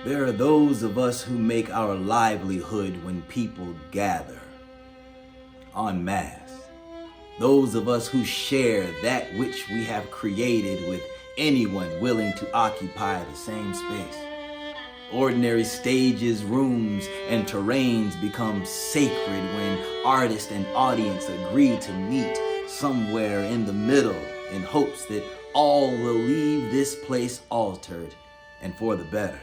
There are those of us who make our livelihood when people gather en masse. Those of us who share that which we have created with anyone willing to occupy the same space. Ordinary stages, rooms, and terrains become sacred when artist and audience agree to meet somewhere in the middle in hopes that all will leave this place altered and for the better.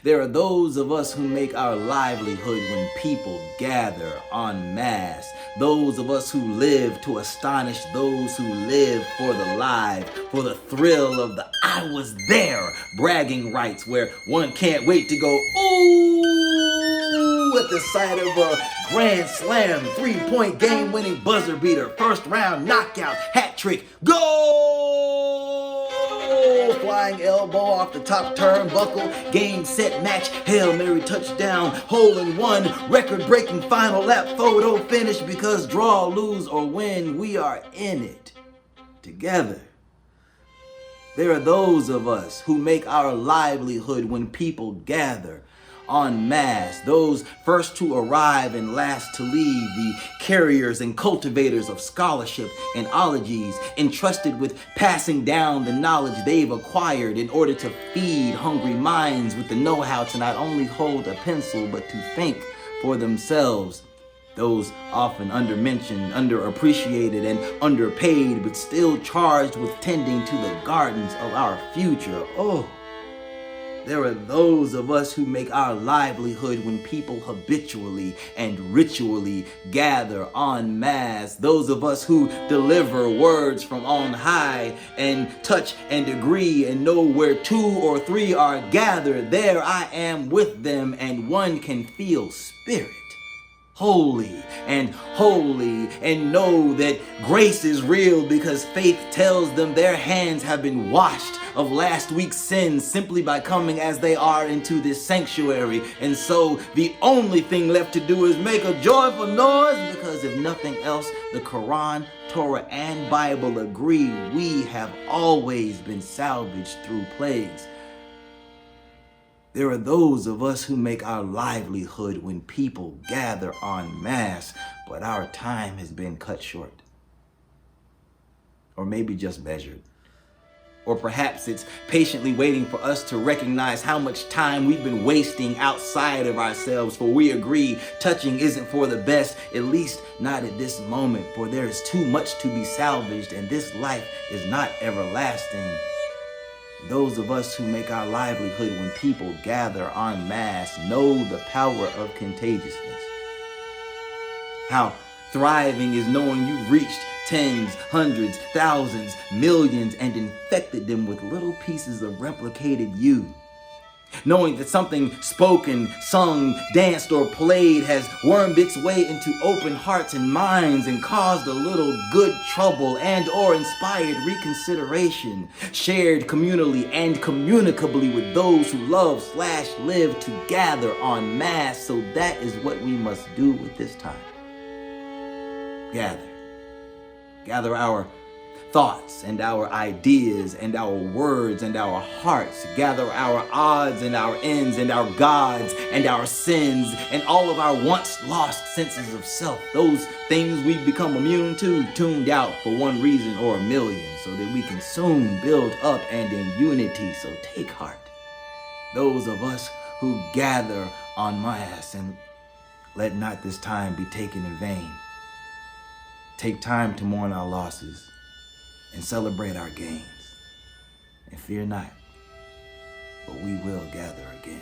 There are those of us who make our livelihood when people gather en masse. Those of us who live to astonish those who live for the live, for the thrill of the I was there bragging rights where one can't wait to go ooh at the sight of a grand slam, 3-point game-winning buzzer beater, first round knockout, hat trick, goal! Flying elbow off the top turnbuckle, game, set, match, Hail Mary touchdown, hole in one, record-breaking final lap photo finish because draw, lose, or win, we are in it together. There are those of us who make our livelihood when people gather en masse, those first to arrive and last to leave, the carriers and cultivators of scholarship and ologies, entrusted with passing down the knowledge they've acquired in order to feed hungry minds with the know-how to not only hold a pencil but to think for themselves. Those often undermentioned, underappreciated, and underpaid, but still charged with tending to the gardens of our future. Oh, there are those of us who make our livelihood when people habitually and ritually gather en masse. Those of us who deliver words from on high and touch and agree and know where 2 or 3 are gathered, there I am with them, and one can feel spirit. Holy and know that grace is real because faith tells them their hands have been washed of last week's sins simply by coming as they are into this sanctuary. And so the only thing left to do is make a joyful noise, because if nothing else, the Quran, Torah, and Bible agree we have always been salvaged through plagues. There are those of us who make our livelihood when people gather en masse, but our time has been cut short. Or maybe just measured. Or perhaps it's patiently waiting for us to recognize how much time we've been wasting outside of ourselves, for we agree touching isn't for the best, at least not at this moment, for there is too much to be salvaged and this life is not everlasting. Those of us who make our livelihood when people gather en masse know the power of contagiousness. How thriving is knowing you've reached tens, hundreds, thousands, millions, and infected them with little pieces of replicated you. Knowing that something spoken, sung, danced, or played has wormed its way into open hearts and minds and caused a little good trouble and or inspired reconsideration, shared communally and communicably with those who love/live to gather en masse. So that is what we must do with this time. Gather our thoughts and our ideas and our words and our hearts. Gather our odds and our ends and our gods and our sins and all of our once lost senses of self. Those things we've become immune to, tuned out for one reason or a million, so that we can soon build up and in unity. So take heart, those of us who gather en masse, and let not this time be taken in vain. Take time to mourn our losses and celebrate our gains. And fear not, but we will gather again.